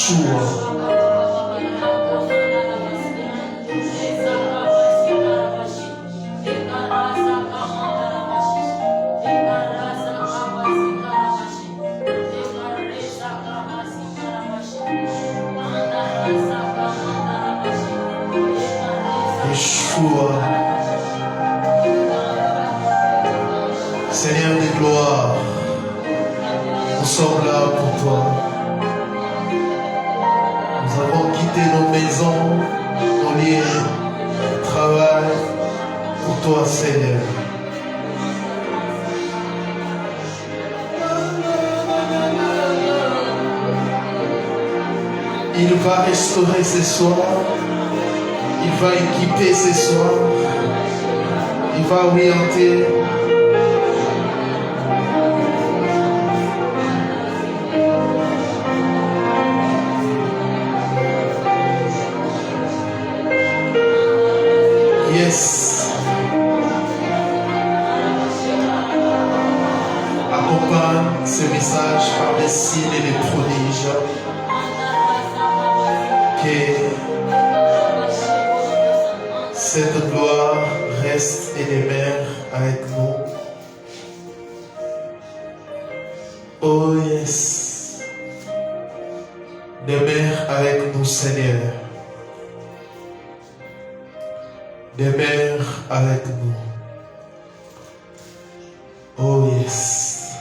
Yeshua. Yeshua. Seigneur de gloire, nous sommes là pour toi. Nous avons quitté nos maisons, nos lieux de travail pour toi, Seigneur. Il va restaurer ce soir. Il va équiper ce soir. Il va orienter. Yes. Accompagne ce message par des signes et des prodiges. Que cette gloire reste et demeure avec nous. Oh yes. Demeure avec nous, Seigneur. Demeure avec nous. Oh yes.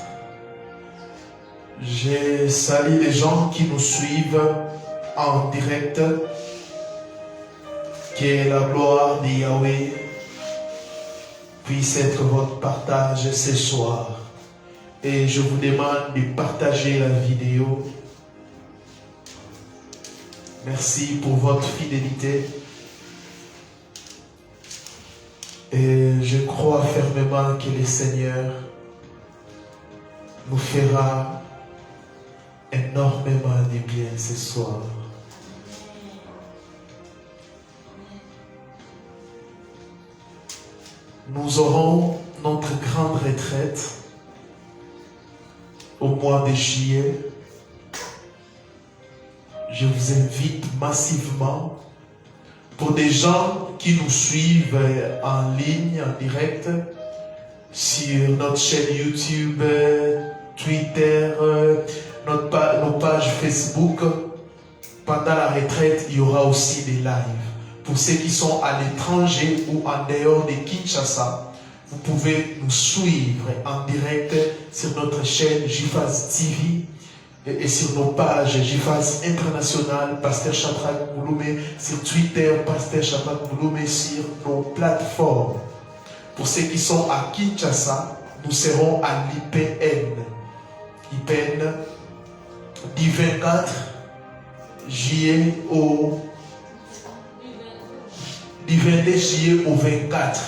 Je salue les gens qui nous suivent en direct. Que la gloire de Yahweh puisse être votre partage ce soir. Et je vous demande de partager la vidéo. Merci pour votre fidélité. Et je crois fermement que le Seigneur nous fera énormément de bien ce soir. Nous aurons notre grande retraite au mois de juillet. Je vous invite massivement, pour des gens qui nous suivent en ligne, en direct, sur notre chaîne YouTube, Twitter, nos pages Facebook. Pendant la retraite, il y aura aussi des lives. Pour ceux qui sont à l'étranger ou en dehors de Kinshasa, vous pouvez nous suivre en direct sur notre chaîne JFAS TV et sur nos pages JFAS International, Pasteur Shadrach Mouloumé, sur Twitter, Pasteur Shadrach Mouloumé, sur nos plateformes. Pour ceux qui sont à Kinshasa, nous serons à l'IPN. IPN du 24 juillet du 22 juillet au 24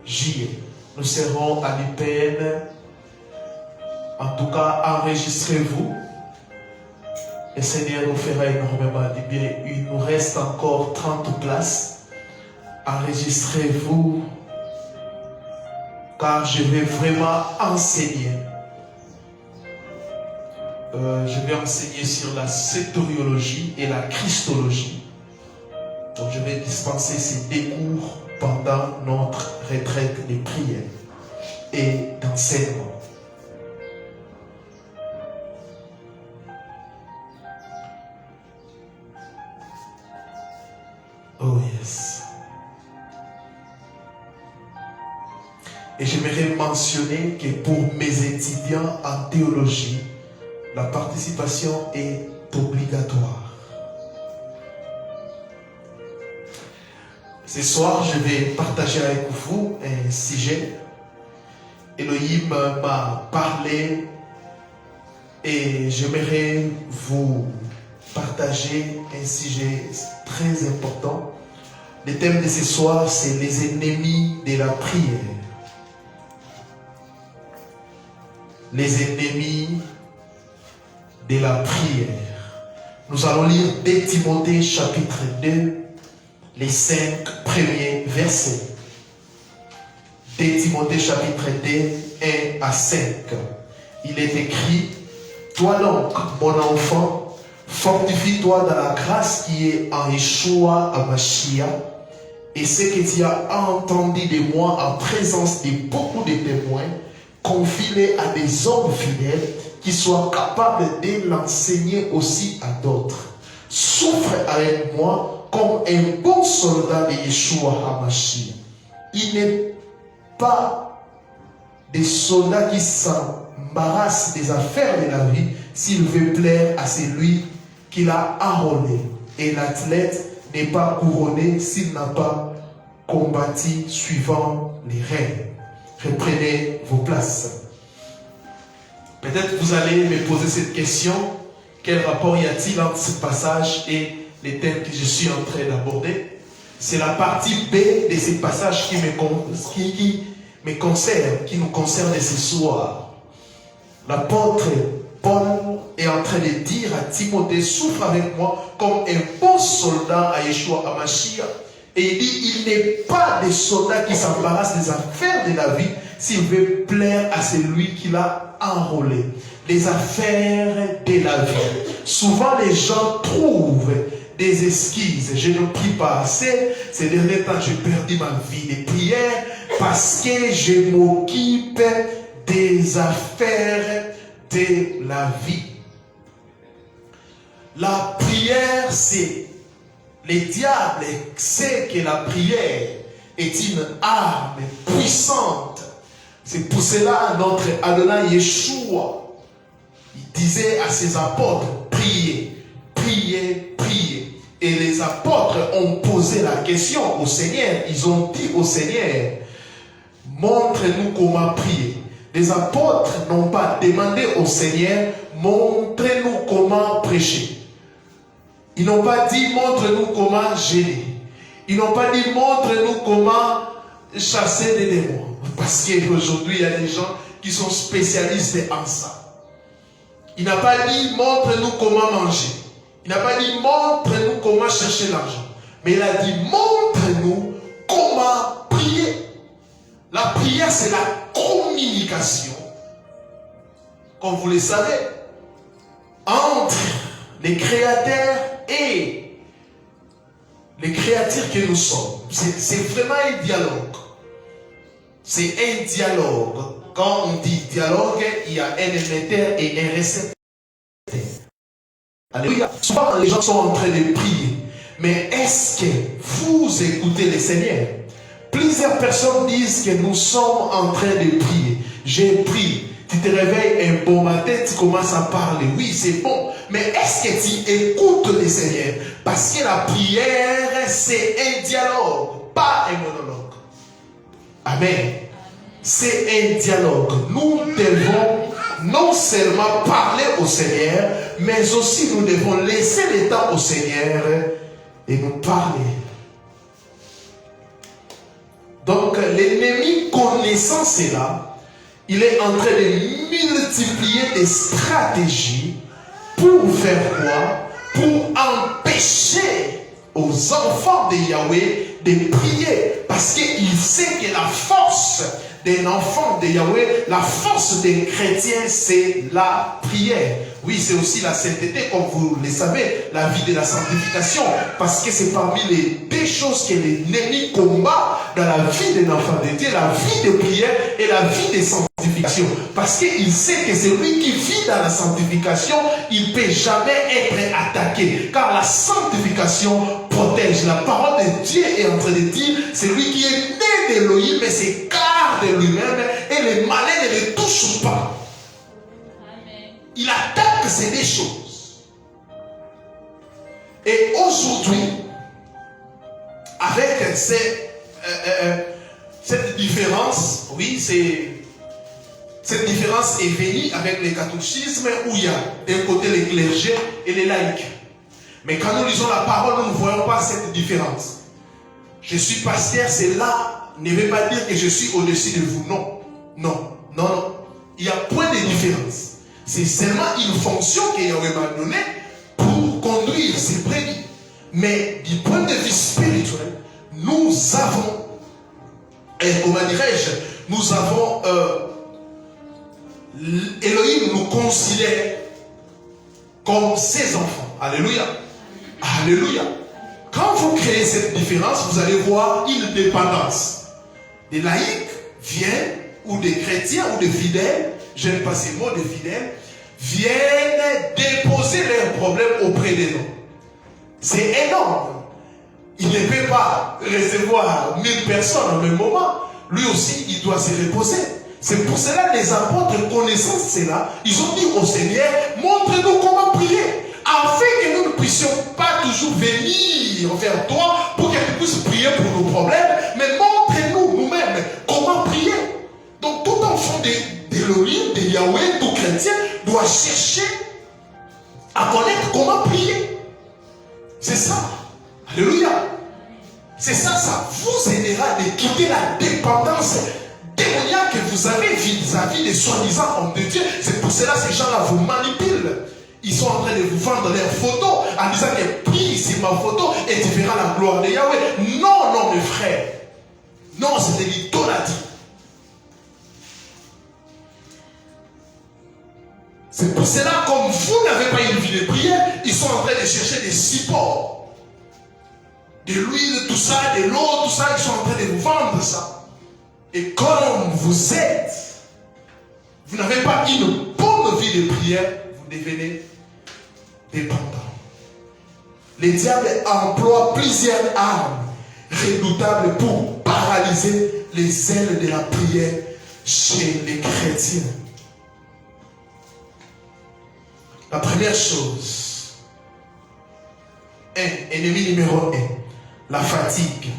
juillet. Nous serons à l'IPN. En tout cas, enregistrez-vous. Le Seigneur nous fera énormément de bien. Il nous reste encore 30 places. Enregistrez-vous. Car je vais vraiment enseigner. Je vais enseigner sur la soteriologie et la christologie. Donc je vais dispenser ces deux cours pendant notre retraite de prière et d'enseignement. Oh yes. Et j'aimerais mentionner que pour mes étudiants en théologie, la participation est obligatoire. Ce soir, je vais partager avec vous un sujet. Elohim m'a parlé et j'aimerais vous partager un sujet très important. Le thème de ce soir, c'est les ennemis de la prière. Les ennemis de la prière. Nous allons lire 2 Timothée chapitre 2, les 5 premiers versets. 2 Timothée chapitre 2, 1 à 5. Il est écrit: toi donc, mon enfant, Fortifie-toi dans la grâce qui est en Yeshua HaMashiach. Et ce que tu as entendu de moi en présence de beaucoup de témoins, confie-les à des hommes fidèles qui soient capables de l'enseigner aussi à d'autres. Souffre avec moi comme un bon soldat de Yeshua HaMashiach. Il n'est pas des soldats qui s'embarrassent des affaires de la vie s'il veut plaire à celui qu'il a enrôlé. Et l'athlète n'est pas couronné s'il n'a pas combattu suivant les règles. Reprenez vos places. Peut-être vous allez me poser cette question. Quel rapport y a-t-il entre ce passage et les thèmes que je suis en train d'aborder? C'est la partie B de ce passage qui nous concerne ce soir. L'apôtre Paul est en train de dire à Timothée, souffre avec moi comme un bon soldat à Yeshua HaMashiach. Et il dit, il n'est pas des soldats qui s'embarrassent des affaires de la vie s'il veut plaire à celui qui l'a enrôlé. Les affaires de la vie. Souvent les gens trouvent des excuses. Je ne prie pas assez. Ces derniers temps, j'ai perdu ma vie de prière parce que je m'occupe des affaires de la vie. La prière, c'est... Le diable sait que la prière est une arme puissante. C'est pour cela notre Adonai Yeshua, il disait à ses apôtres, priez, priez, priez. Et les apôtres ont posé la question au Seigneur. Ils ont dit au Seigneur, montre-nous comment prier. Les apôtres n'ont pas demandé au Seigneur, montrez-nous comment prêcher. Ils n'ont pas dit, montre-nous comment gêner. Ils n'ont pas dit, montre-nous comment chasser des démons. Parce qu'aujourd'hui, il y a des gens qui sont spécialistes en ça. Il n'a pas dit, montre-nous comment manger. Il n'a pas dit, montre-nous comment chercher l'argent. Mais il a dit, montre-nous comment prier. La prière, c'est la communication, comme vous le savez, entre les créateurs et les créatures que nous sommes. C'est vraiment un dialogue. C'est un dialogue. Quand on dit dialogue, il y a un émetteur et un récepteur. Alléluia. Souvent les gens sont en train de prier. Mais est-ce que vous écoutez le Seigneur? Plusieurs personnes disent que nous sommes en train de prier. J'ai prié. Tu te réveilles un bon matin, tu commences à parler. Oui, c'est bon. Mais est-ce que tu écoutes le Seigneur? Parce que la prière, c'est un dialogue, pas un monologue. Amen. C'est un dialogue. Nous devons non seulement parler au Seigneur, mais aussi nous devons laisser le temps au Seigneur et nous parler. Donc l'ennemi connaissant cela, il est en train de multiplier des stratégies pour faire quoi? Pour empêcher aux enfants de Yahweh de prier. Parce qu'il sait que la force d'un enfant de Yahweh, la force d'un chrétien, c'est la prière. Oui, c'est aussi la sainteté, comme vous le savez, la vie de la sanctification. Parce que c'est parmi les deux choses que l'ennemi combat dans la vie d'un enfant de Dieu, la vie de prière et la vie de sanctification. Parce qu'il sait que celui qui vit dans la sanctification, il ne peut jamais être attaqué. Car la sanctification protège. La parole de Dieu est en train de dire, celui qui est né d'Élohim, mais s'écarte de lui-même et les malins ne le touchent pas. Il attaque ces deux choses. Et aujourd'hui, avec cette différence, oui, cette différence est venue avec le catéchisme où il y a d'un côté les clergés et les laïcs. Mais quand nous lisons la parole, nous ne voyons pas cette différence. Je suis pasteur, cela ne veut pas dire que je suis au-dessus de vous. Non, non, non, non. Il y a point de différence. C'est seulement une fonction que Yahweh m'a donnée pour conduire ses brebis. Mais du point de vue spirituel, nous avons, comment dirais-je, nous avons, Elohim nous considère comme ses enfants. Alléluia. Alléluia. Quand vous créez cette différence, vous allez voir une dépendance. Des laïcs viennent, ou des chrétiens, ou des fidèles, je n'aime pas ces mots, des fidèles, viennent déposer leurs problèmes auprès des noms. C'est énorme. Il ne peut pas recevoir 1000 personnes au même moment. Lui aussi, il doit se reposer. C'est pour cela que les apôtres, connaissant cela, ils ont dit au Seigneur, montre-nous comment prier, afin que nous ne puissions pas toujours venir vers toi pour que tu puisses prier pour nos problèmes, mais montre-nous nous-mêmes comment prier. Donc tout enfant d'Élohim, de Yahweh, tout chrétien, doit chercher à connaître comment prier. C'est ça. Alléluia. C'est ça, ça vous aidera de quitter la dépendance démoniaque que vous avez vis-à-vis des soi-disant hommes de Dieu. C'est pour cela que ces gens-là vous manipulent. Ils sont en train de vous vendre leurs photos en disant que prie sur ma photo et tu verras la gloire de Yahweh. Non, non, mes frères. Non, c'est l'idolâtrie. C'est pour cela, comme vous n'avez pas une vie de prière, ils sont en train de chercher des supports. De l'huile, tout ça, de l'eau, tout ça, ils sont en train de vous vendre ça. Et comme vous êtes, vous n'avez pas une bonne vie de prière, vous devenez dépendant. Le diable emploie plusieurs armes redoutables pour paralyser les ailes de la prière chez les chrétiens. La première chose, ennemi numéro 1, la fatigue.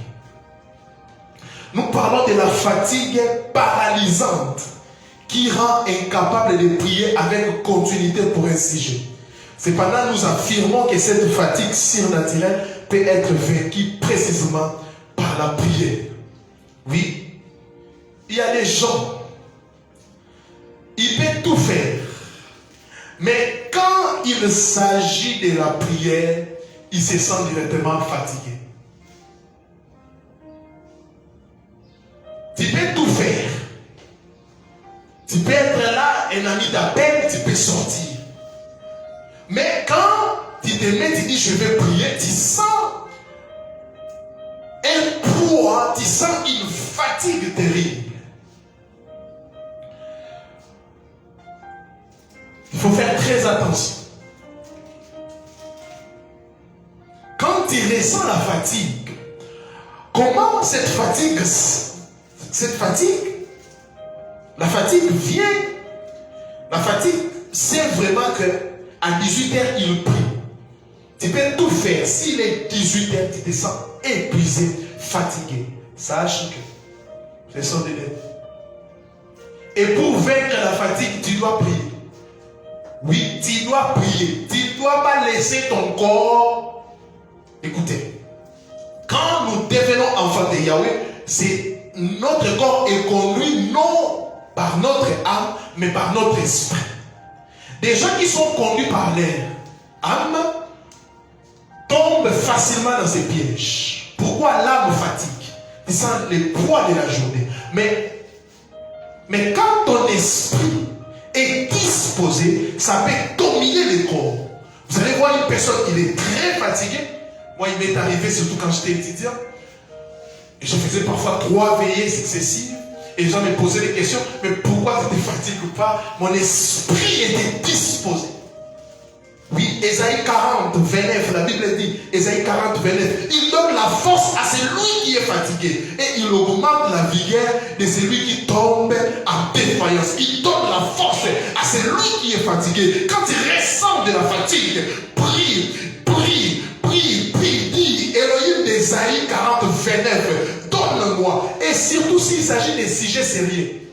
Nous parlons de la fatigue paralysante qui rend incapable de prier avec continuité pour un sujet. Cependant, nous affirmons que cette fatigue surnaturelle peut être vaincue précisément par la prière. Oui, il y a des gens, ils peuvent tout faire, mais quand il s'agit de la prière, ils se sentent directement fatigués. Tu peux tout faire. Tu peux être là, un ami d'appel, tu peux sortir. Mais quand tu te mets, tu dis je vais prier, tu sens un poids, tu sens une fatigue terrible. Il faut faire très attention. Quand tu ressens la fatigue, comment cette fatigue, la fatigue vient, la fatigue, c'est vraiment que à 18h, il prie. Tu peux tout faire. S'il est 18h, tu te sens épuisé, fatigué. Sache que c'est son délai. Et pour vaincre la fatigue, tu dois prier. Oui, tu dois prier. Tu ne dois pas laisser ton corps. Écoutez, quand nous devenons enfants de Yahweh, c'est notre corps est conduit non par notre âme, mais par notre esprit. Des gens qui sont conduits par leur âme tombent facilement dans ces pièges. Pourquoi l'âme fatigue? Tu sens le poids de la journée. Mais quand ton esprit est disposé, ça peut dominer le corps. Vous allez voir une personne, il est très fatigué. Moi, il m'est arrivé, surtout quand j'étais étudiant, et je faisais parfois 3 veillées successives. Et les gens me posaient des questions, mais pourquoi tu te fatigues ou pas? Mon esprit était disposé. Oui, Ésaïe 40, 29, la Bible dit, Ésaïe 40, 29, il donne la force à celui qui est fatigué et il augmente la vigueur de celui qui tombe en défaillance. Il donne la force à celui qui est fatigué. Quand il ressent de la fatigue, prie, prie, prie, prie, dit Elohim d'Ésaïe 40, 29, donne-moi. Et surtout s'il s'agit des sujets sérieux.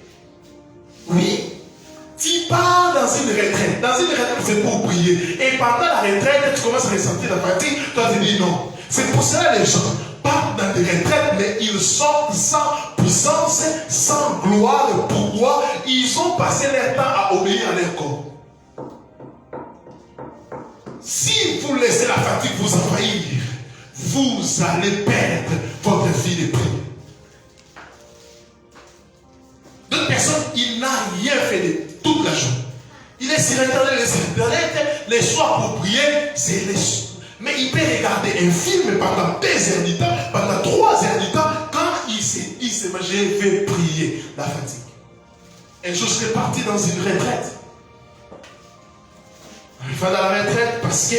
Oui. Tu pars dans une retraite. Dans une retraite, c'est pour prier. Et pendant la retraite, tu commences à ressentir la fatigue. Toi, tu dis non. C'est pour cela que les gens partent dans des retraites, mais ils sortent sans puissance, sans gloire. Pourquoi? Ils ont passé leur temps à obéir à leur corps. Si vous laissez la fatigue vous envahir, vous allez perdre votre vie de prière. D'autres personnes, il n'a rien fait de toute la journée. Il est sur Internet, les soirs pour prier, c'est les soirs. Mais il peut regarder un film pendant 2 heures du temps, pendant 3 heures du temps, quand il se dit, je vais prier, la fatigue. Un jour, je suis parti dans une retraite. Je vais dans la retraite parce que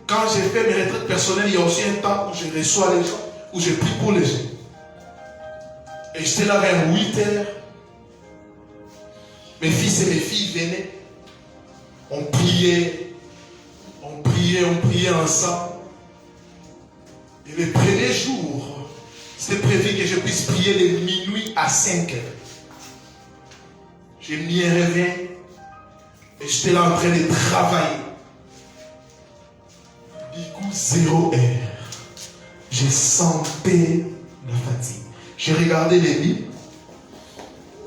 quand j'ai fait mes retraites personnelles, il y a aussi un temps où je reçois les gens, où je prie pour les gens. Et j'étais là vers 8 heures. Mes fils et mes filles venaient. On priait ensemble. Et le premier jour, c'était prévu que je puisse prier de minuit à 5 heures. J'ai mis un réveil et j'étais là en train de travailler. Du coup, 0 heure. Je sentais la fatigue. J'ai regardé les lits.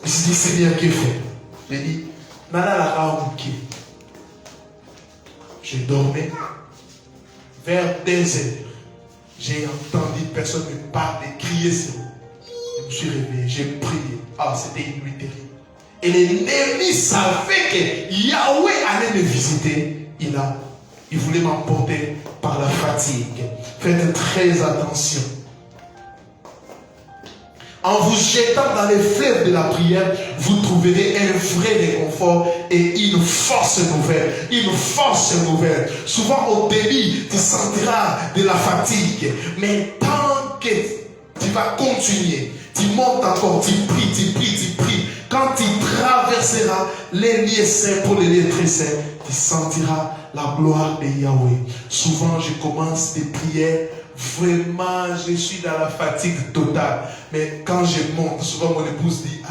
Je me suis dit, Seigneur, que faire? J'ai dit, Nana la Raouki. Je dormais. Vers 2 heures, j'ai entendu personne me parler, crier sur moi. Je me suis réveillé, j'ai prié. Ah, c'était une nuit terrible. Et l'ennemi savait que Yahweh allait me visiter. Il voulait m'emporter par la fatigue. Faites très attention. En vous jetant dans les fleuves de la prière, vous trouverez un vrai réconfort et une force nouvelle. Une force nouvelle. Souvent au début, tu sentiras de la fatigue. Mais tant que tu vas continuer, tu montes encore, tu pries. Quand tu traverseras les lieux saints pour les lieux très saints, tu sentiras la gloire de Yahweh. Souvent, je commence des prières. Vraiment, je suis dans la fatigue totale. Mais quand je monte, souvent mon épouse dit,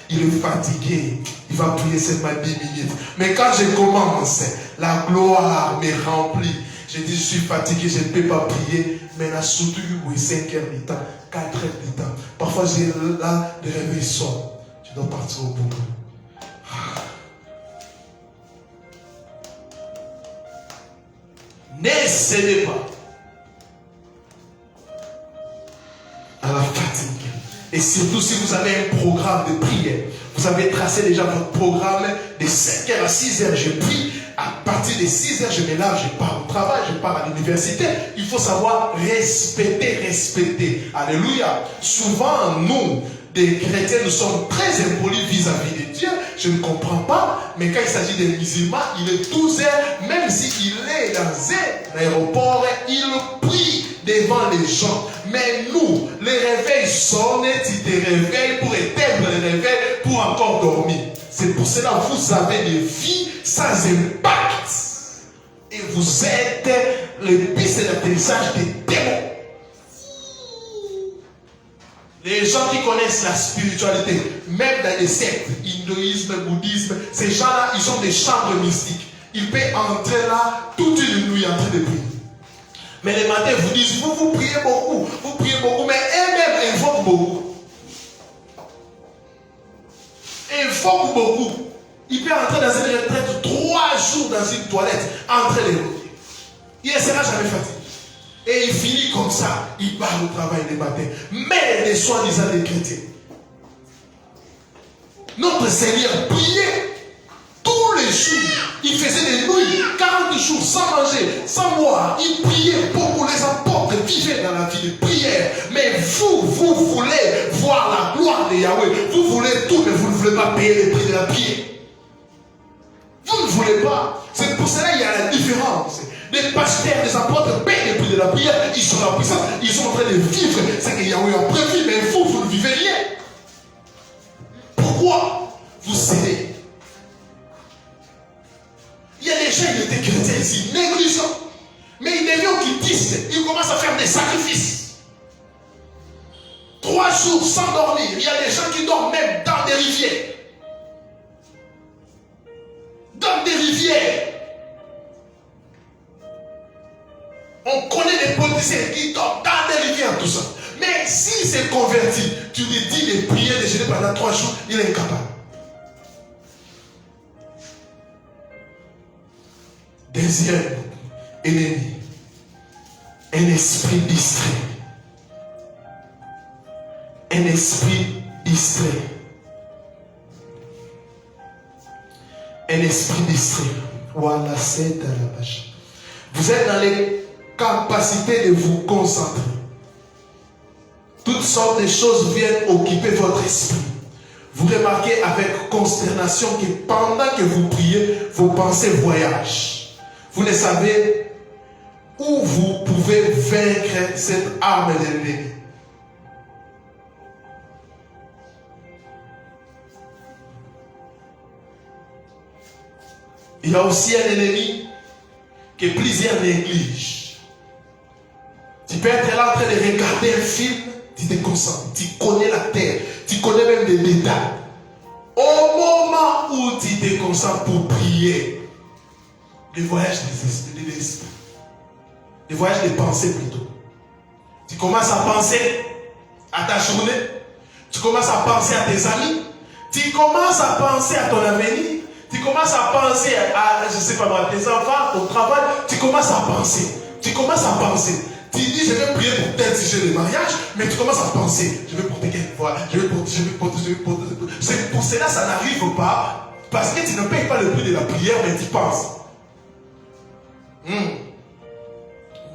il est fatigué, il va prier seulement 10 minutes. Mais quand je commence, la gloire me remplit. Je dis, je suis fatigué, je ne peux pas prier. Mais là, surtout, 5 heures du temps, 4 heures du temps. Parfois, j'ai là de réveil sonne. Je dois partir au boulot. Ne cédez pas à la fatigue. Et surtout si vous avez un programme de prière, vous avez tracé déjà votre programme de 5h à 6h, je prie. À partir de 6h, je me lave, je pars au travail, je pars à l'université. Il faut savoir respecter. Alléluia. Souvent, nous, des chrétiens, nous sommes très impolis vis-à-vis de Dieu. Je ne comprends pas, mais quand il s'agit des musulmans, il est 12h, même s'il est dans un aéroport, il prie devant les gens. Mais nous, les réveils sonnent, tu te réveilles pour éteindre les réveils, pour encore dormir. C'est pour cela que vous avez des vies sans impact. Et vous êtes les pistes d'atterrissage des démons. Les gens qui connaissent la spiritualité, même dans les sectes, hindouisme, bouddhisme, ces gens-là, ils ont des chambres mystiques. Ils peuvent entrer là toute une nuit en train de prier. Mais les matins, vous disent, vous priez beaucoup, mais eux-mêmes invoquent beaucoup. Invoquent beaucoup. Il peut entrer dans une retraite 3 jours dans une toilette, entre les roues. Il ne sera jamais fatigué. Et il finit comme ça, il part au travail les matins. Mais les soi-disant des chrétiens. Notre Seigneur priait tous les jours. Il faisait des nuits, 40 jours sans manger, sans boire. Il priait beaucoup. Les apôtres vivaient dans la vie de prière. Mais vous voulez voir la gloire de Yahweh. Vous voulez tout, mais vous ne voulez pas payer les prix de la prière. Vous ne voulez pas. C'est pour cela qu'il y a la différence. Les pasteurs, les apôtres payent les prix de la prière. Ils sont en puissance. Ils sont en train de vivre ce que Yahweh a prévu. Mais vous ne vivez rien. Pourquoi vous cédez? Il y a des gens qui étaient chrétiens ici, négligents. Mais ils deviennent occultistes. Ils commencent à faire des sacrifices. 3 jours sans dormir. Il y a des gens qui dorment même dans des rivières. Dans des rivières. On connaît des politiciens qui dorment dans des rivières, tout ça. Mais s'il s'est converti, tu lui dis de prier, de jeûner pendant 3 jours, il est incapable. Deuxième ennemi, un esprit distrait. Un esprit distrait. un esprit distrait. Voilà, c'est à la page. Vous êtes dans les capacités de vous concentrer. Toutes sortes de choses viennent occuper votre esprit. Vous remarquez avec consternation que pendant que vous priez, vos pensées voyagent. Vous ne savez où vous pouvez vaincre cette arme de l'ennemi. Il y a aussi un ennemi que plusieurs négligent. Tu peux être là en train de regarder un film, tu te concentres, tu connais la terre, tu connais même les détails. Au moment où tu te concentres pour prier, le voyage de l'esprit, le voyage des pensées plutôt. Tu commences à penser à ta journée, tu commences à penser à tes amis, tu commences à penser à ton avenir. Tu commences à penser à, je ne sais pas moi, tes enfants, ton travail, tu commences à penser. Tu commences à penser. Tu dis, je vais prier pour tel sujet de mariage, mais tu commences à penser. Je vais porter quelle voix, je vais porter. C'est pour cela, ça n'arrive pas, parce que tu ne payes pas le prix de la prière, mais tu penses.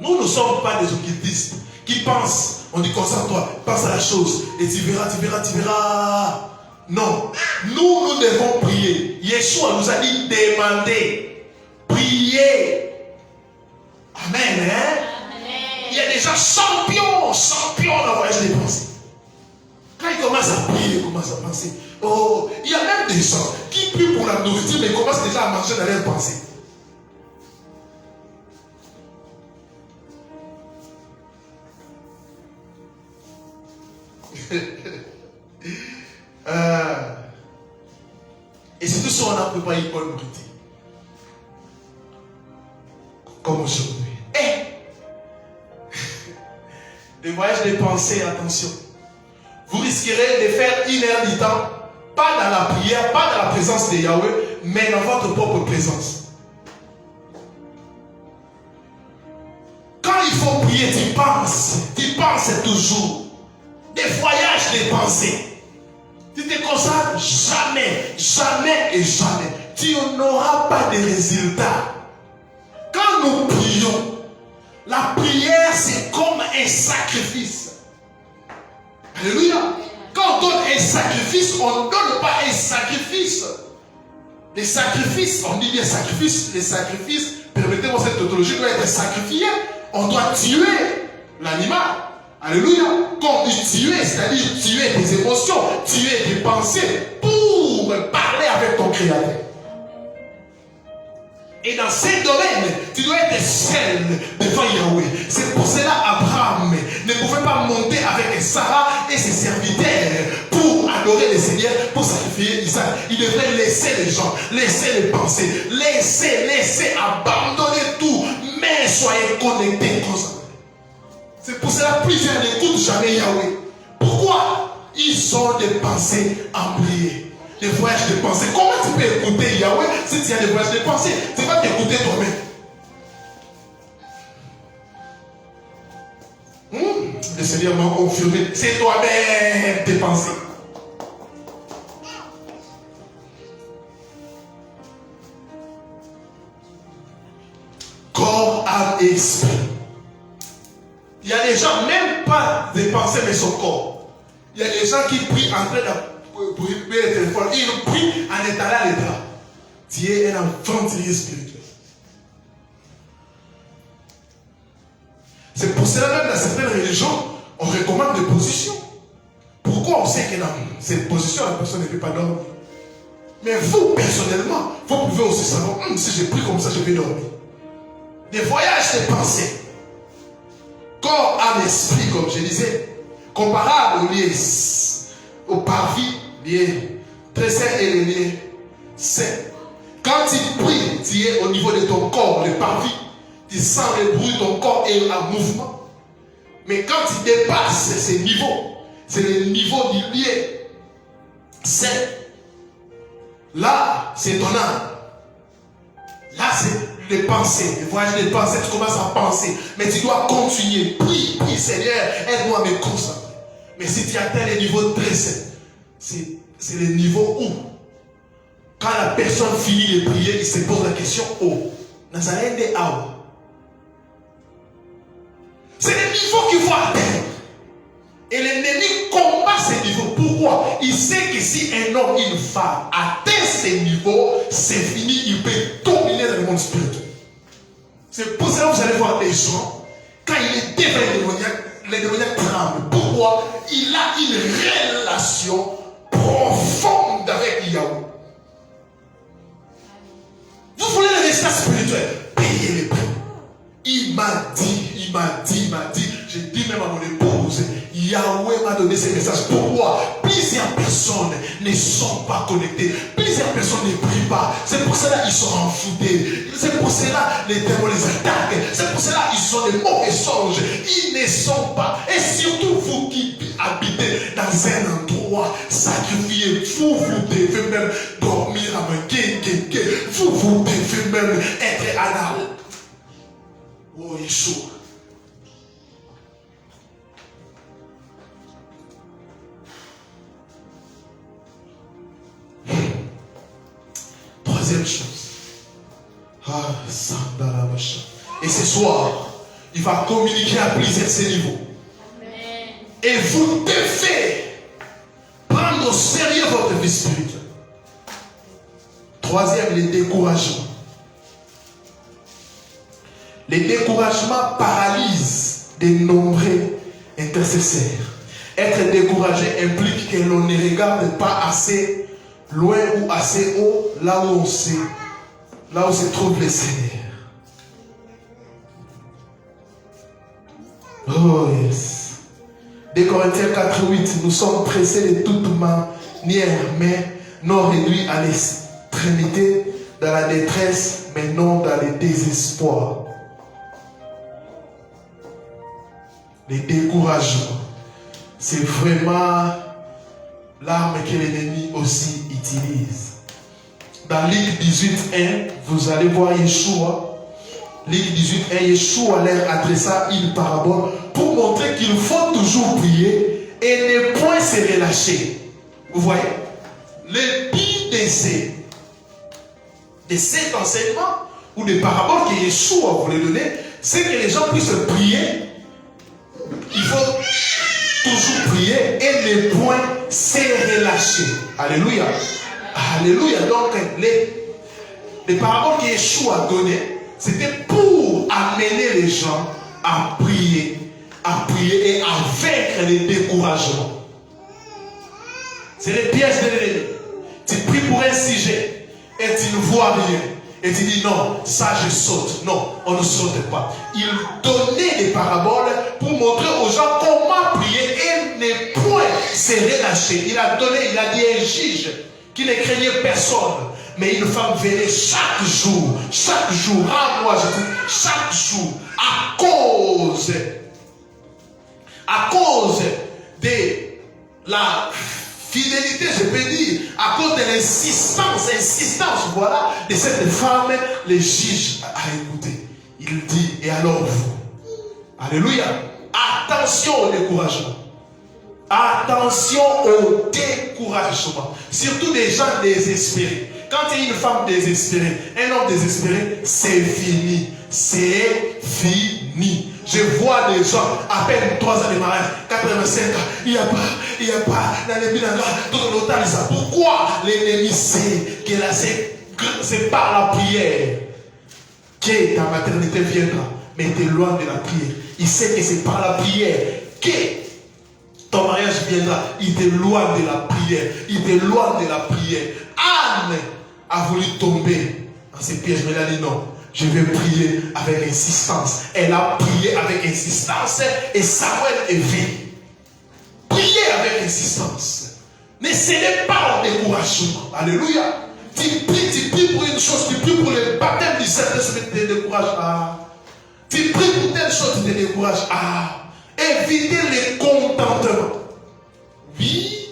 Nous ne sommes pas des occultistes qui pensent. On dit, concentre-toi, pense à la chose, et tu verras, tu verras, tu verras. Non, nous devons prier. Yeshua nous a dit demander, prier. Amen, hein? Amen. Il y a des gens champions dans le voyage des pensées. Quand ils commencent à prier, ils commencent à penser. Oh, il y a même des gens qui prient pour la nourriture, mais commencent déjà à manger dans leurs pensées. Et c'est tout ça on a préparé une bonne nourriture. Comme aujourd'hui. Le voyage des pensées, attention. Vous risquerez de faire 1 heure du temps, pas dans la prière, pas dans la présence de Yahweh, mais dans votre propre présence. Quand il faut prier, tu penses toujours. Des voyages des pensées. Tu te concentres jamais, jamais et jamais. Tu n'auras pas de résultats. Quand nous prions, la prière c'est comme un sacrifice. Alléluia. Quand on donne un sacrifice, on ne donne pas un sacrifice. Les sacrifices, on dit bien sacrifice, les sacrifices, permettez-moi cette tautologie, doit être sacrifié. On doit tuer l'animal. Alléluia. Quand on dit tuer, c'est-à-dire tuer tes émotions, tuer tes pensées pour parler avec ton Créateur. Et dans ces domaines, tu dois être seul devant Yahweh. C'est pour cela Abraham ne pouvait pas monter avec Sarah et ses serviteurs pour adorer le Seigneur, pour sacrifier Isaac. Il devait laisser les gens, laisser les pensées, laisser abandonner tout, mais soyez connectés comme ça. C'est pour cela plusieurs n'écoutent jamais Yahweh. Pourquoi? Ils ont des pensées embrouillées. Des voyages de pensée. Comment tu peux écouter Yahweh si tu as des voyages de pensée? Tu vas t'écouter toi-même. Le Seigneur m'a confirmé. C'est toi-même tes pensées. Corps, âme et esprit. Il y a des gens, même pas des pensées, mais son corps. Il y a des gens qui prient en train de prier le téléphone. Ils prient en étalant les draps. Tu es un aventurier spirituel. C'est pour cela même dans certaines religions, on recommande des positions. Pourquoi on sait que dans cette position, la personne ne peut pas dormir? Mais vous, personnellement, vous pouvez aussi savoir, si je prie comme ça, je vais dormir. Des voyages de pensée. Corps, âme, esprit, comme je disais, comparable aux liés, au parvis, liés, très saint et les liés, saint. Quand tu pries, tu es au niveau de ton corps, le parvis, tu sens le bruit, ton corps est en mouvement. Mais quand tu dépasses ces niveaux, c'est le niveau du lié, saint. Là, c'est ton âme. Là, c'est les pensées, les voyages des pensées, tu commences à penser. Mais tu dois continuer. Prie, Seigneur, aide-moi à me concentrer. Mais si tu atteins le niveau très sain, c'est le niveau où Quand la personne finit de prier, il se pose la question, oh, Nazareth Awa. C'est le niveau qu'il faut atteindre. Et l'ennemi combat ces niveaux. Pourquoi? Il sait que si un homme, une femme atteint ces niveaux, c'est fini, il peut dominer dans le monde spirituel. C'est pour ça que vous allez voir des gens, quand il est devant les démoniaques tremblent. Pourquoi? Il a une relation profonde avec Yahweh. Vous voulez le résultat spirituel? Payez les prix. Il m'a dit, j'ai dit même à mon épouse, Yahweh m'a donné ces messages. Pourquoi? Plusieurs personnes ne sont pas connectées. Plusieurs personnes ne prient pas. C'est pour cela qu'ils sont enfoutés. C'est pour cela les démons les attaquent. C'est pour cela qu'ils ont des mauvais songes. Ils ne sont pas. Et surtout vous qui habitez dans un endroit sacrifié, vous devez même dormir à un kéké. Vous devez même être anal. Oh Yeshua. Troisième chose. Et ce soir, il va communiquer à plusieurs ces niveaux. Et vous devez prendre au sérieux votre vie spirituelle. Troisième, les découragements. Les découragements paralysent de nombreux intercesseurs. Être découragé implique que l'on ne regarde pas assez loin ou assez haut, là où se trouve le Seigneur. Oh yes. 2 Corinthiens 4:8, nous sommes pressés de toute manière, mais non réduits à l'extrémité, dans la détresse, mais non dans le désespoir. Les découragements, c'est vraiment l'arme que l'ennemi aussi utilise. Dans Luc 18:1, vous allez voir Yeshua. Luc 18:1, Yeshua leur adressa une parabole pour montrer qu'il faut toujours prier et ne point se relâcher. Vous voyez? Le but de cet enseignement ou des paraboles que Yeshua voulait donner, c'est que les gens puissent prier. Il faut toujours prier et ne point se relâcher. Alléluia. Alléluia. Donc, les paraboles que Yeshua a données, c'était pour amener les gens à prier et à vaincre les découragements. C'est les pièges de l'ennemi. Tu pries pour un sujet et tu ne vois rien. Et tu dis non, ça je saute. Non, on ne saute pas. Il donnait des paraboles pour montrer aux gens comment prier et ne point se relâcher. Il a dit un juge qui ne craignait personne. Mais une femme venait chaque jour, rends-moi, je dis, chaque jour, à cause de la fidélité, je peux dire, à cause de l'insistance, voilà, de cette femme, le juge a écouté. Il dit, et alors vous, alléluia, attention au découragement. Attention au découragement. Surtout des gens désespérés. Quand il y a une femme désespérée, un homme désespéré, c'est fini. C'est fini. Je vois des gens, à peine 3 ans de mariage, 85 ans, il n'y a pas, dans les bilans, pourquoi l'ennemi sait que là, c'est par la prière que ta maternité viendra, mais tu es loin de la prière. Il sait que c'est par la prière que ton mariage viendra. Il te loin de la prière. Il te loin de la prière. Anne a voulu tomber dans ces pièges, mais elle a dit non. Je vais prier avec insistance. Elle a prié avec insistance et Samuel est venu. Priez avec insistance. Ne cédez pas au découragement. Alléluia. Tu pries pour une chose, tu pries pour le baptême du Saint-Esprit, tu te décourages. Tu pries pour telle chose, tu te décourages. Évitez les contentements. Oui,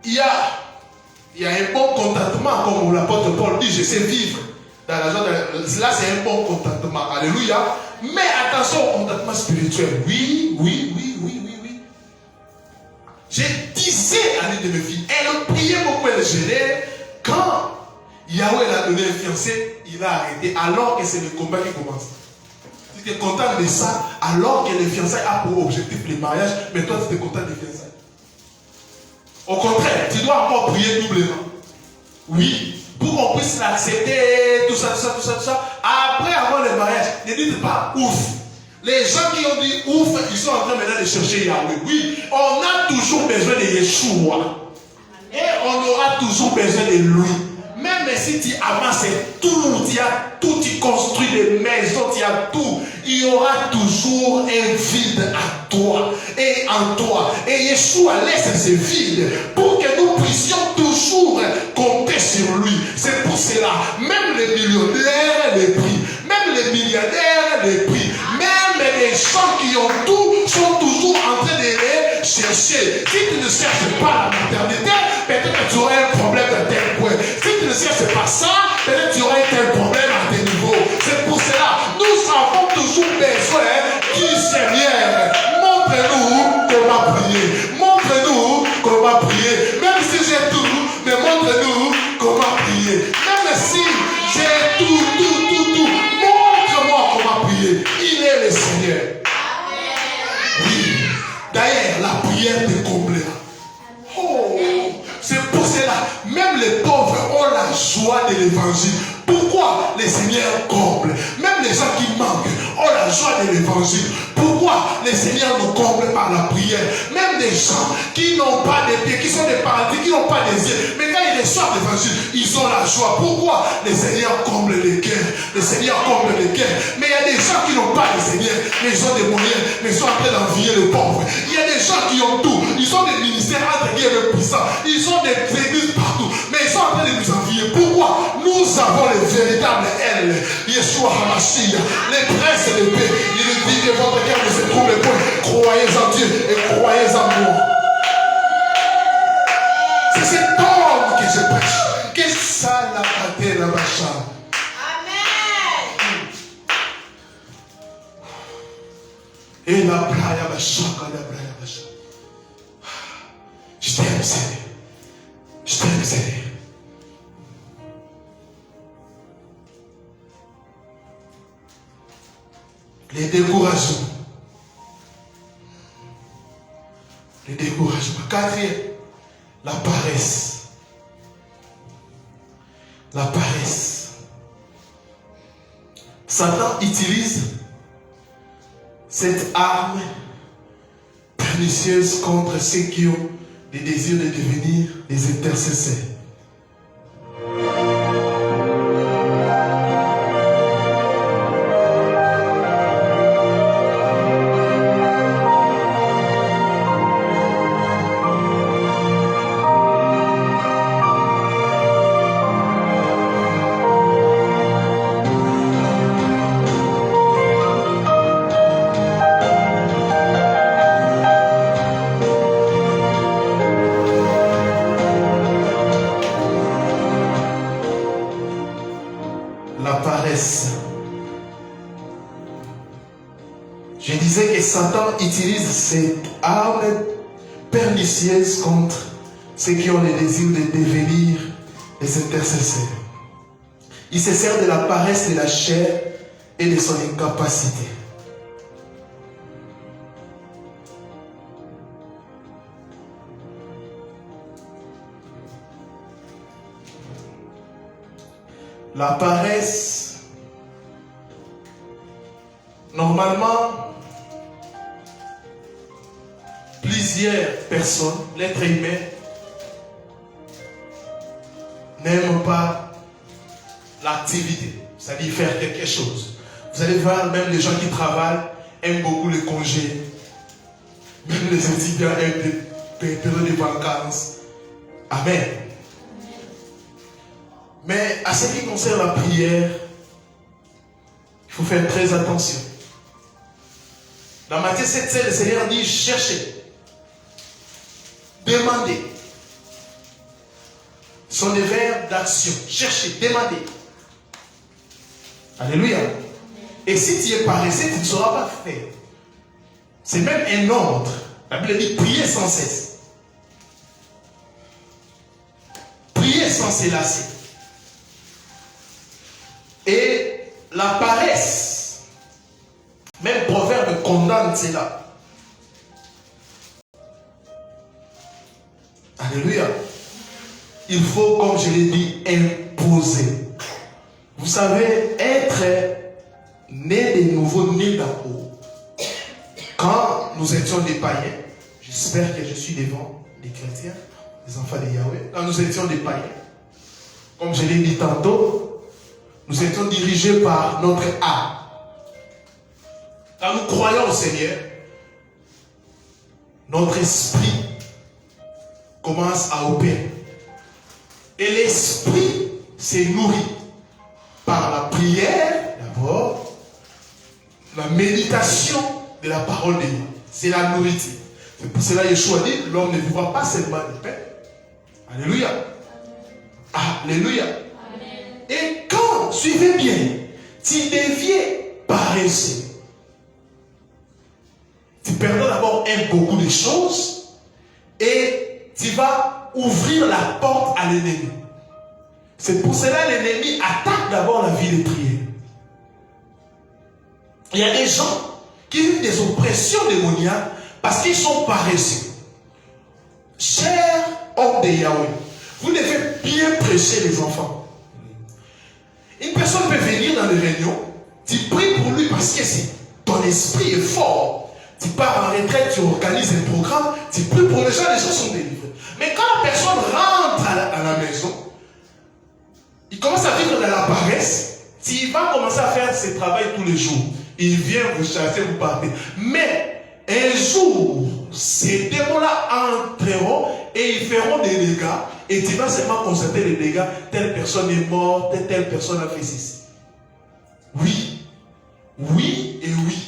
il y a un bon contentement, comme l'apôtre Paul dit, je sais vivre. Dans la joie de... Là, c'est un bon contentement. Alléluia. Mais attention au contentement spirituel. Oui. Je disais à l'une de mes filles, elle priait beaucoup, elle gênait. quand Yahweh l'a donné un fiancé, il a arrêté alors que c'est le combat qui commence. Tu es content de ça alors que le fiançailles a pour objectif le mariage, mais toi tu es content des fiançailles. Au contraire, tu dois encore prier doublement. Oui, pour qu'on puisse l'accepter, tout ça. Après avoir le mariage, ne dites pas ouf. Les gens qui ont dit ouf, ils sont en train maintenant de chercher Yahweh. Oui, on a toujours besoin de Yeshua. Et on aura toujours besoin de lui. Même si tu avances tout, tu as tout, tu construis des maisons, tu as tout, il y aura toujours un vide à toi et en toi. Et Yeshua laisse ce vide pour que nous puissions toujours compter sur lui. C'est pour cela, même les millionnaires les prient, même les milliardaires les prient, même les gens qui ont tout sont toujours en train de les chercher. Si tu ne cherches pas la maternité, peut-être que tu auras un problème à tel point. Si tu ne cherches pas ça, peut-être que tu auras un tel problème à tes niveaux. C'est pour cela, nous avons toujours besoin du Seigneur. Montre-nous comment prier. Montre-nous comment prier. Même si j'ai tout, mais montre-nous comment prier. Même si j'ai tout. Montre-moi comment prier. Il est le Seigneur. Oui. D'ailleurs, la prière te comblera. Oh, c'est pour cela, même les pauvres ont la joie de l'évangile. Pourquoi le Seigneur comble? Même les gens qui manquent ont la joie de l'évangile. Pourquoi le Seigneur nous comble par la prière? Même des gens qui n'ont pas de pieds, qui sont des paradis, qui n'ont pas des yeux, mais quand ils reçoivent l'évangile, ils ont la joie. Pourquoi le Seigneur comble les cœurs? Le Seigneur comble les cœurs. Mais il y a des gens qui n'ont pas le Seigneur, mais ils ont des moyens, mais ils sont en train d'envier les pauvres. Il y a des gens qui ont tout, ils ont des ministères entre guillemets puissants, ils ont des églises partout, mais ils sont en train de nous envier. Pourquoi? Nous avons le véritable elle, Yeshua HaMashiach, les princes de paix. Il dit que votre cœur ne se trouble point. Croyez en Dieu et croyez en moi. C'est cet homme que je prêche. Que ça la pâté la machin. Amen. Et la playa machin, la playa machin. Je t'aime, Seigneur. Je t'aime, Seigneur. Les découragements. Les découragements. Quatrième, la paresse. La paresse. Satan utilise cette arme pernicieuse contre ceux qui ont des désirs de devenir des intercesseurs. Je disais que Satan utilise cette arme pernicieuse contre ceux qui ont le désir de devenir des intercesseurs. Il se sert de la paresse de la chair et de son incapacité. La paresse, normalement, plusieurs personnes, l'être humain, n'aiment pas l'activité, c'est-à-dire faire quelque chose. Vous allez voir, même les gens qui travaillent aiment beaucoup les congés. Même les étudiants aiment des périodes de vacances. Amen. Mais à ce qui concerne la prière, il faut faire très attention. Dans Matthieu 7, le Seigneur dit, cherchez, demandez. Ce sont des verbes d'action. Cherchez, demandez. Alléluia. Et si tu es paresseux, tu ne sauras pas faire. C'est même un ordre. La Bible dit, priez sans cesse. Priez sans se lasser. Et la paresse, même Proverbe condamne cela. Alléluia. Il faut, comme je l'ai dit, imposer. Vous savez, être né de nouveau, né d'en haut. Quand nous étions des païens, j'espère que je suis devant les chrétiens, les enfants de Yahweh. Quand nous étions des païens, comme je l'ai dit tantôt, nous étions dirigés par notre âme. Quand nous croyons au Seigneur, notre esprit commence à opérer. Et l'esprit s'est nourri par la prière, d'abord, la méditation de la parole de Dieu. C'est la nourriture. C'est pour cela que Yeshua dit, l'homme ne vivra pas seulement de pain. Alléluia. Alléluia. Amen. Et quand, suivez bien, tu deviens paresseux, tu perdras d'abord beaucoup de choses et tu vas ouvrir la porte à l'ennemi. C'est pour cela que l'ennemi attaque d'abord la vie de prière. Il y a des gens qui vivent des oppressions démoniaques parce qu'ils sont paresseux. Cher homme de Yahweh, vous devez bien prêcher les enfants. Une personne peut venir dans les réunions, tu pries pour lui parce que ton esprit est fort. Tu pars en retraite, tu organises un programme, tu pries pour les gens sont délivrés. Mais quand la personne rentre à la maison, il commence à vivre dans la paresse, tu vas commencer à faire ce travail tous les jours. Il vient vous chasser, vous partez. Mais un jour, ces démons-là entreront et ils feront des dégâts. Et tu vas seulement constater les dégâts. Telle personne est morte, telle personne a fait ceci. Oui. Oui et oui.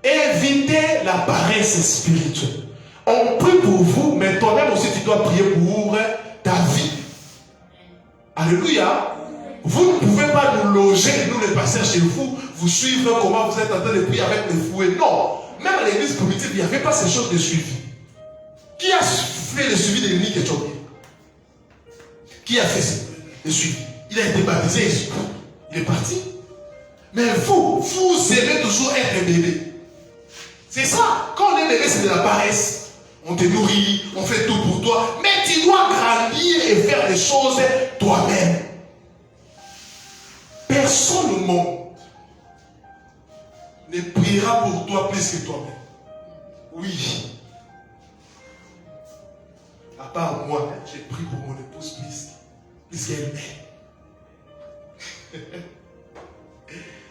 Évitez la paresse spirituelle. On prie pour vous, mais toi-même aussi tu dois prier pour ta vie. Alléluia. Vous ne pouvez pas nous loger, nous les pasteurs chez vous, vous suivre comment vous êtes en train de prier avec les fouets. Non. Même à l'église primitive, il n'y avait pas ces choses de suivi. Qui a fait le suivi de l'ennemi qui est tombé? Qui a fait le suivi? Il a été baptisé, il est parti. Mais vous aimez toujours être bébé. C'est ça. Quand on est bébé, c'est de la paresse. On te nourrit, on fait tout pour toi. Mais tu dois grandir et faire les choses toi-même. Personne au monde ne priera pour toi plus que toi-même. Oui. À part moi, j'ai prié pour mon épouse plus qu'elle m'aime.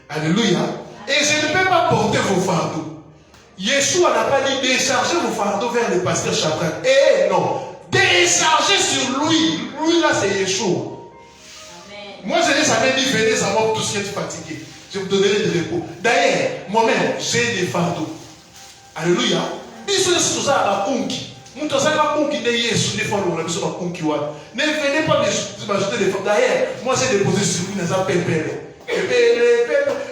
Alléluia. Et je ne peux pas porter vos fardeaux. Yeshua n'a pas dit décharger vos fardeaux vers le pasteur Chabran. Eh non. Décharger sur lui. Lui là c'est Yeshua. Moi, je n'ai jamais dit, venez savoir tout ce qui est fatigué. Je vous donnerai des repos. D'ailleurs, moi-même, j'ai des fardeaux. Alléluia. Ne venez pas m'ajouter des fardeaux. D'ailleurs, moi, j'ai déposé sur lui dans un pépélé.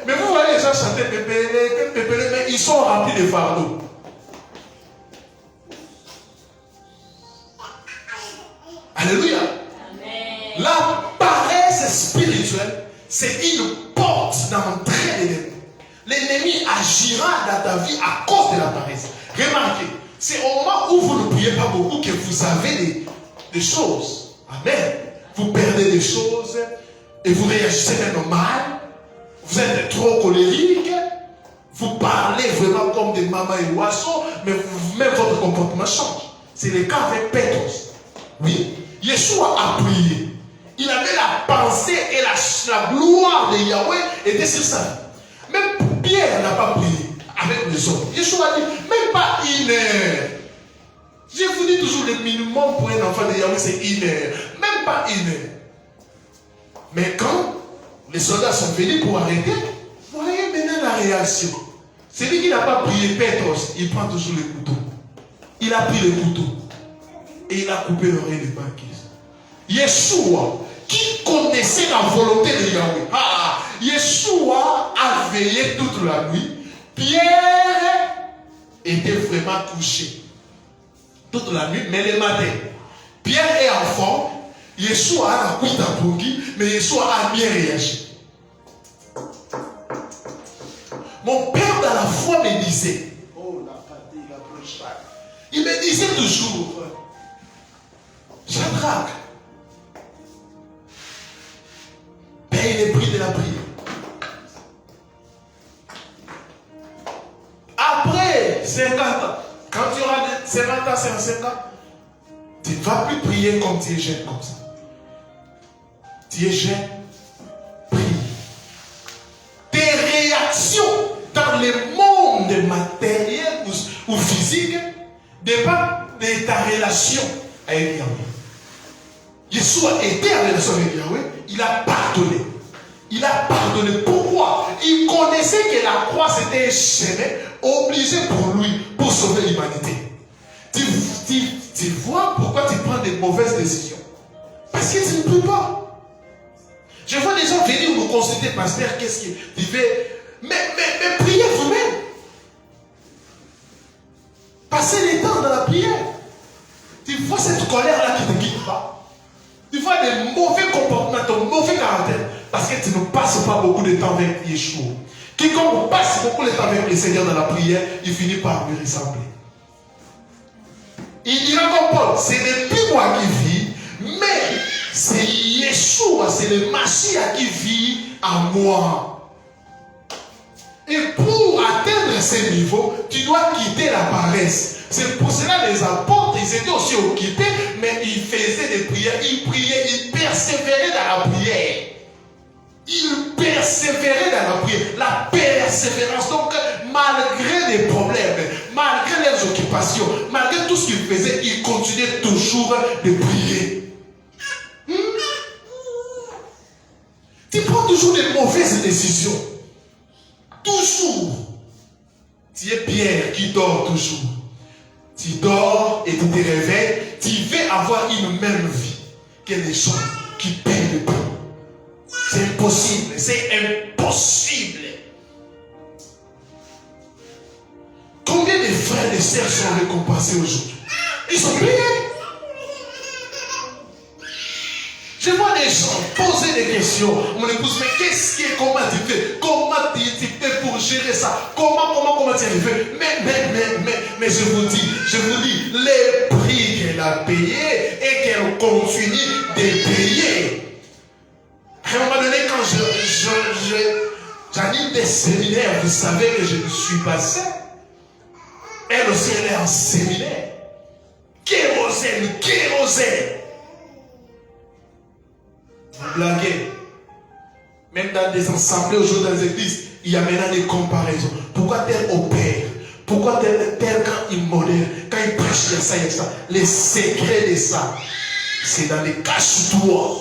Mais vous voyez les gens chanter pépélé, mais ils sont remplis de fardeaux. Alléluia. La paresse spirituelle, c'est une porte d'entrée de l'ennemi. L'ennemi agira dans ta vie à cause de la paresse. Remarquez, c'est au moment où vous ne priez pas beaucoup que vous avez des choses. Amen. Vous perdez des choses et vous réagissez même mal. Vous êtes trop colérique. Vous parlez vraiment comme des mamans et oiseaux, mais même votre comportement change. C'est le cas avec Pétros. Oui, Yeshua a prié. Il avait la pensée et la gloire de Yahweh était sur sa vie. Même Pierre n'a pas prié avec les autres. Yeshua a dit, même pas une heure. Je vous dis toujours, le minimum pour un enfant de Yahweh, c'est une heure. Même pas une heure. Mais quand les soldats sont venus pour arrêter, voyez maintenant la réaction. Celui qui n'a pas prié Pétros, il prend toujours le couteau. Il a pris le couteau. Et il a coupé l'oreille de Malchus. Yeshua, qui connaissait la volonté de Yahweh. Yeshua a veillé toute la nuit. Pierre était vraiment touché. Toute la nuit, mais le matin, Pierre est en forme. Yeshua a kuita bongi, mais Yeshua a bien réagi. Mon père dans la foi me disait, il me disait toujours, Shadrach, paye les prix de la prière. Après 50 ans, quand tu auras 50 ans, 55 ans, tu ne vas plus prier comme tu es jeune comme ça. Tu es jeune, prie. Tes réactions dans le monde matériel ou physique dépendent de ta relation avec Yahweh. Yeshua était en relation avec Yahweh, il a pardonné. Il a pardonné. Pourquoi? Il connaissait que la croix c'était un chemin obligé pour lui, pour sauver l'humanité. Tu vois pourquoi tu prends des mauvaises décisions? Parce que tu ne pries pas. Je vois des gens venir me consulter, pasteur, qu'est-ce qu'il fait? Mais priez vous-même. Passez les temps dans la prière. Tu vois cette colère-là qui ne te quitte pas. Tu vois des mauvais comportements, ton mauvais caractère. Parce que tu ne passes pas beaucoup de temps avec Yeshua. Quiconque passe beaucoup de temps avec le Seigneur dans la prière, il finit par lui ressembler. Il dira comme Paul, ce n'est plus moi qui vis, mais c'est Yeshua, c'est le Mashiach qui vit en moi. Et pour atteindre ce niveau, tu dois quitter la paresse. C'est pour cela les apôtres, ils étaient aussi occupés, mais ils faisaient des prières, ils priaient, ils persévéraient dans la prière. Ils persévéraient dans la prière. La persévérance, donc malgré les problèmes, malgré les occupations, malgré tout ce qu'ils faisaient, ils continuaient toujours de prier. Tu prends toujours des mauvaises décisions. Toujours. Tu es Pierre qui dort toujours. Tu dors et tu te réveilles. Tu veux avoir une même vie que les gens qui paient le prix. C'est impossible. C'est impossible. Combien de frères et sœurs sont récompensés aujourd'hui? Ils sont priés. Je vois des gens poser des questions. Mon épouse, mais comment tu fais? Comment tu fais pour gérer ça? Comment tu arrives? Mais je vous dis, les prix qu'elle a payés et qu'elle continue de payer. À un moment donné, quand j'anime des séminaires, vous savez que je ne suis pas seul. Elle aussi, elle est en séminaire. Kérosène. Vous blaguez. Même dans des assemblées aujourd'hui dans les églises, il y a maintenant des comparaisons. Pourquoi tel opère? Pourquoi tel quand il modère? Quand il prêche de ça et ça? Les secrets de ça, c'est dans les cache-toi.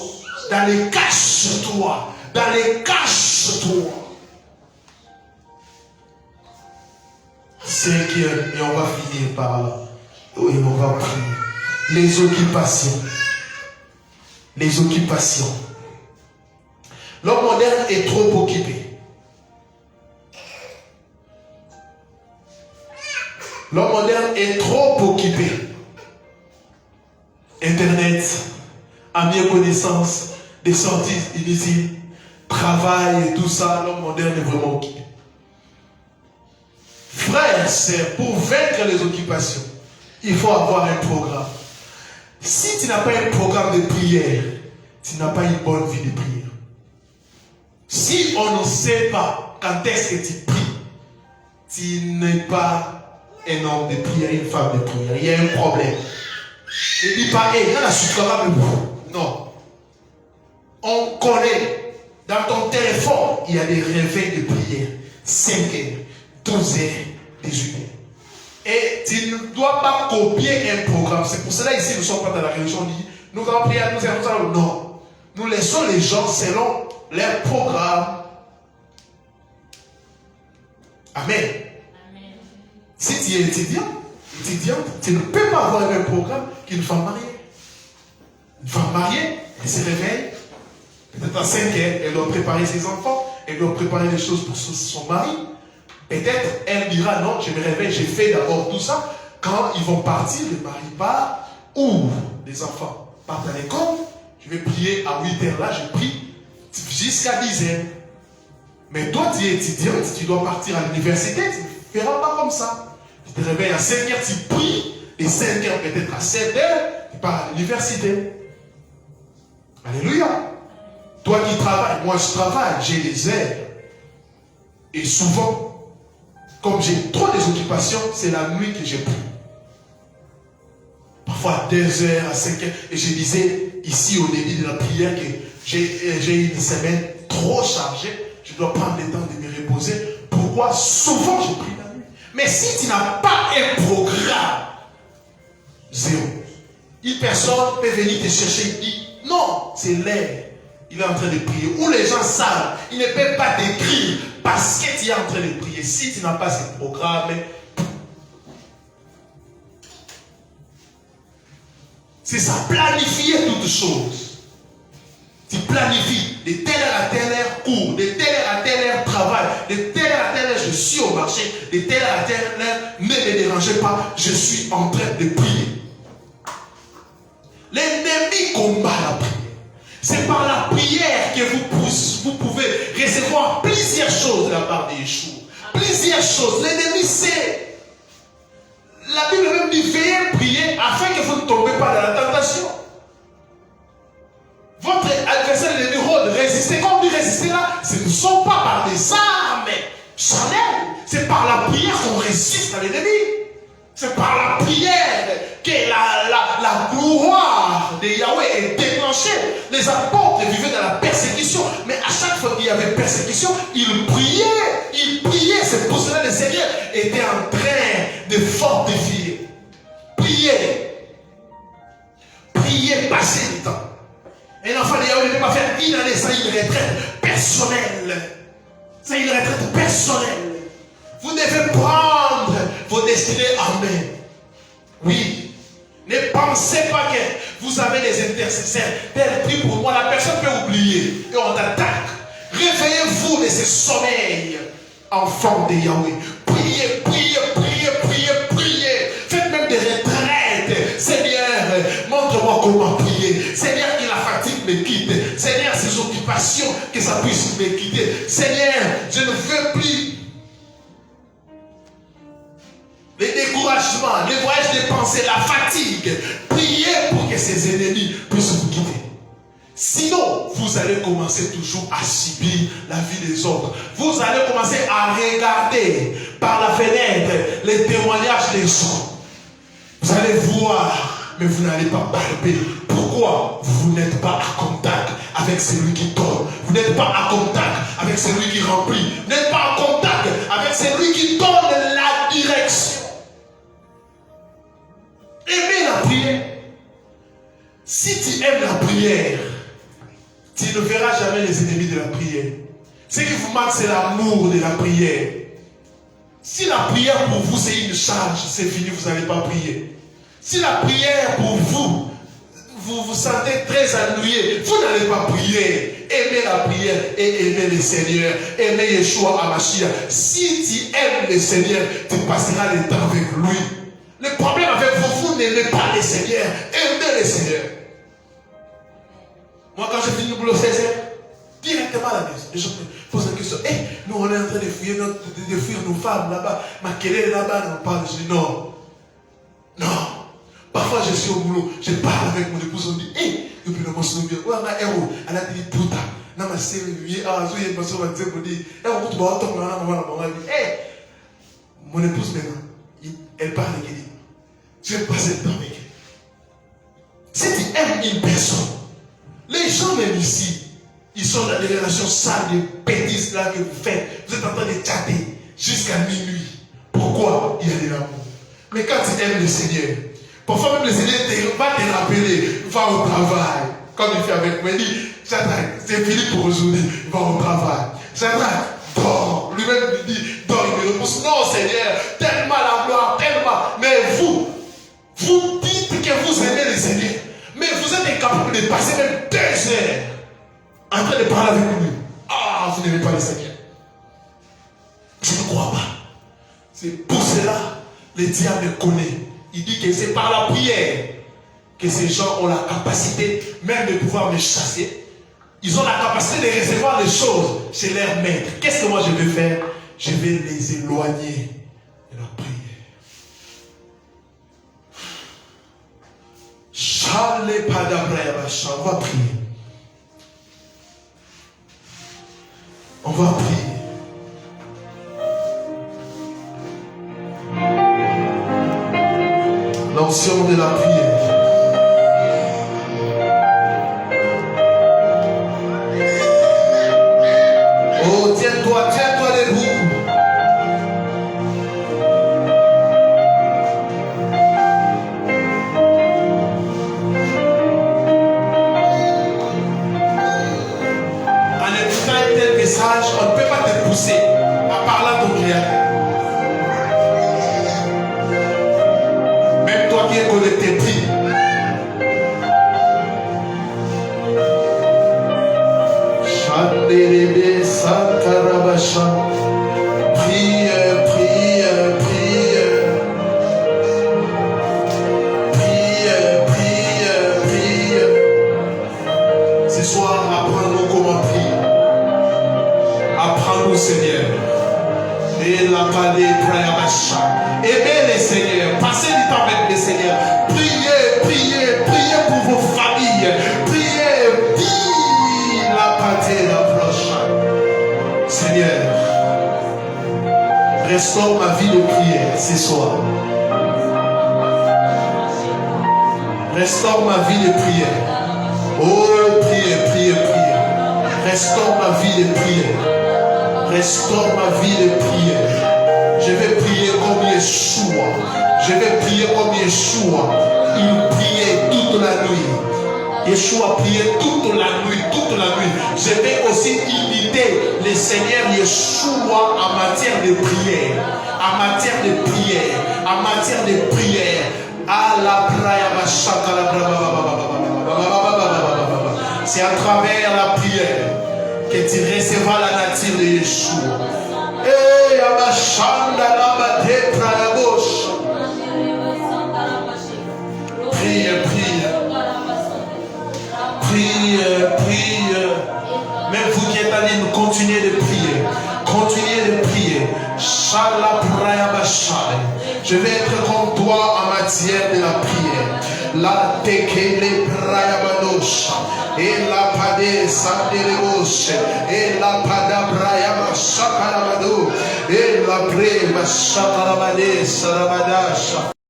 Dans les cache-toi. Dans les cache-toi. Cinquième, et on va finir par là. Oui, on va prier. Les occupations. Les occupations. L'homme moderne est trop occupé. L'homme moderne est trop occupé. Internet, amis et connaissances, des sorties inutiles, travail et tout ça, l'homme moderne est vraiment occupé. Frères, sœurs, pour vaincre les occupations, il faut avoir un programme. Si tu n'as pas un programme de prière, tu n'as pas une bonne vie de prière. Si on ne sait pas quand est-ce que tu pries, tu n'es pas un homme de prière, une femme de prière. Il y a un problème. Ne dis pas, hé, là, je suis capable. Non. On connaît. Dans ton téléphone, il y a des réveils de prière. 5 heures, 12 heures, 18 heures. Et tu ne dois pas copier un programme. C'est pour cela ici, nous ne sommes pas dans la religion. Nous allons prier, nous allons ça. Non. Nous laissons les gens selon leur programme. Amen. Amen. Si tu es étudiant, tu ne peux pas avoir un programme qu'une femme mariée. Une femme mariée, elle se réveille. Peut-être à 5 heures, elle doit préparer ses enfants. Elle doit préparer des choses pour son mari. Peut-être elle dira non, je me réveille, j'ai fait d'abord tout ça. Quand ils vont partir, le mari part, ou les enfants partent à l'école, je vais prier à 8h. Là, je prie jusqu'à 10h. Mais toi, tu es étudiant, tu dois partir à l'université, tu ne feras pas comme ça. Tu te réveilles à 5h, tu pries, et 5h, peut-être à 7h, tu pars à l'université. Alléluia. Toi qui travailles, moi je travaille, j'ai des heures. Et souvent, comme j'ai trop des occupations, c'est la nuit que je prie. Parfois à 2h, à 5h. Et je disais ici au début de la prière que j'ai une semaine trop chargée. Je dois prendre le temps de me reposer. Pourquoi? Souvent je prie la nuit. Mais si tu n'as pas un programme, zéro. Une personne peut venir te chercher et dire non, c'est l'air. Il est en train de prier. Ou les gens savent, ils ne peuvent pas t'écrire parce que tu es en train de prier. Si tu n'as pas ce programme, c'est ça, planifier toutes choses. Tu planifies de telle heure à telle heure cours, de telle heure à telle heure travail, de telle heure à telle heure je suis au marché, de telle heure à telle heure ne me dérangez pas, je suis en train de prier. L'ennemi combat la prière. C'est par la prière que vous pouvez recevoir plusieurs choses de la part de Yeshua. Plusieurs choses. L'ennemi sait. La Bible même dit veillez prier afin que vous ne tombez pas dans la tentation. Votre adversaire, l'ennemi rôde, résister. Quand on dit résister là, ce ne sont pas par des armes charnelles. C'est par la prière qu'on résiste à l'ennemi. C'est par la prière que la gloire de Yahweh est déclenchée. Les apôtres vivaient dans la persécution. Mais à chaque fois qu'il y avait persécution, ils priaient. Ils priaient. C'est pour cela que le Seigneur était en train de fortifier. Prier. Prier, passer du temps. Un enfant de Yahweh ne peut pas faire une année, ça une retraite personnelle. C'est une retraite personnelle. Vous devez prendre vos destinées en main. Oui. Ne pensez pas que vous avez des intercesseurs. Tel prie pour moi, la personne peut oublier. Et on t'attaque. Réveillez-vous de ce sommeil, enfants de Yahweh. Priez, priez, priez, priez, priez. Faites même des retraites. Seigneur, montre-moi comment prier. Seigneur, que la fatigue me quitte. Seigneur, ces occupations, que ça puisse me quitter. Seigneur, je ne veux plus. Les découragements, les voyages de pensée, la fatigue. Priez pour que ces ennemis puissent vous quitter. Sinon, vous allez commencer toujours à subir la vie des autres. Vous allez commencer à regarder par la fenêtre les témoignages des gens. Vous allez voir, mais vous n'allez pas palper. Pourquoi? Vous n'êtes pas à contact avec celui qui donne. Vous n'êtes pas à contact avec celui qui remplit. Vous n'êtes pas à contact avec celui qui donne la direction. Aimez la prière. Si tu aimes la prière, tu ne verras jamais les ennemis de la prière. Ce qui vous manque, c'est l'amour de la prière. Si la prière pour vous, c'est une charge, c'est fini, vous n'allez pas prier. Si la prière pour vous, vous vous sentez très ennuyé, vous n'allez pas prier. Aimez la prière et aimez le Seigneur. Aimez Yeshua Hamashiach. Si tu aimes le Seigneur, tu passeras le temps avec lui. Le problème avec vous, vous n'aimez pas le Seigneur. Aimez le Seigneur. Moi, quand je finis le boulot 16h, directement à la maison, les gens me posent la question. Hey, nous, on est en train de fuir, nos femmes là-bas. Ma quelle est là-bas, on parle. Je dis non. Non. Parfois, je suis au boulot, je parle avec mon épouse, on dit, hé, depuis le monsieur, on a un héros, elle a dit, putain, n'a ma sœur, mon épouse maintenant, elle parle avec elle. Tu veux passer le temps avec elle. Si tu aimes une personne, les gens même ici, ils sont dans des relations sales, des bêtises là que vous faites. Vous êtes en train de chatter jusqu'à minuit. Pourquoi? Il y a de l'amour. Mais quand tu aimes le Seigneur, parfois même le Seigneur va te rappeler, va au travail. Comme il fait avec moi, il dit, Shadrach, c'est fini pour aujourd'hui, va au travail. Shadrach, dors. Lui-même lui dit, dors, il me repousse. Non Seigneur, tellement la gloire, tellement. Mais vous dites que vous aimez le Seigneur. Mais vous êtes incapable de passer même 2 heures en train de parler avec lui. Ah, vous n'aimez pas le Seigneur. Je ne crois pas. C'est pour cela, le diable connaît. Il dit que c'est par la prière que ces gens ont la capacité même de pouvoir me chasser. Ils ont la capacité de recevoir les choses chez leur maître. Qu'est-ce que moi je vais faire? Je vais les éloigner de la prière. On va prier. On va prier. L'onction de la prière. Oh, tiens-toi debout. En écoutant un tel message, on ne peut pas te pousser à parler à ton Créateur. Même toi qui es connecté, prie. Chandelebe Sakarabasha. Prie, prie, prie. Prie, prie, prie. Ce soir, apprends-nous comment prier. Apprends-nous, Seigneur. Et la palais, aimez les Seigneurs. Passez du temps avec les Seigneurs. Priez, priez, priez pour vos familles. Priez, dis la pâté, la prochaine. Seigneur, restaure ma vie de prière ce soir. Restaure ma vie de prière. Oh, priez, priez, priez. Restaure ma vie de prière. Restaure ma vie de prière. Je vais prier comme Yeshua. Je vais prier comme Yeshua. Il priait toute la nuit. Yeshua priait toute la nuit, toute la nuit. Je vais aussi imiter le Seigneur Yeshua en matière de prière. En matière de prière. En matière de prière. C'est à travers la prière que tu recevras la nature de Yeshua. Prie, prie. Prie, prie. Même vous qui êtes en ligne, continuez de prier. Continuez de prier. Je vais être comme toi en matière de la prière. La tekele prayabanosha. Et la pade sandeleboshe. Et la pada brayama shakarabado. Et la brema shakaramade sarabadasha.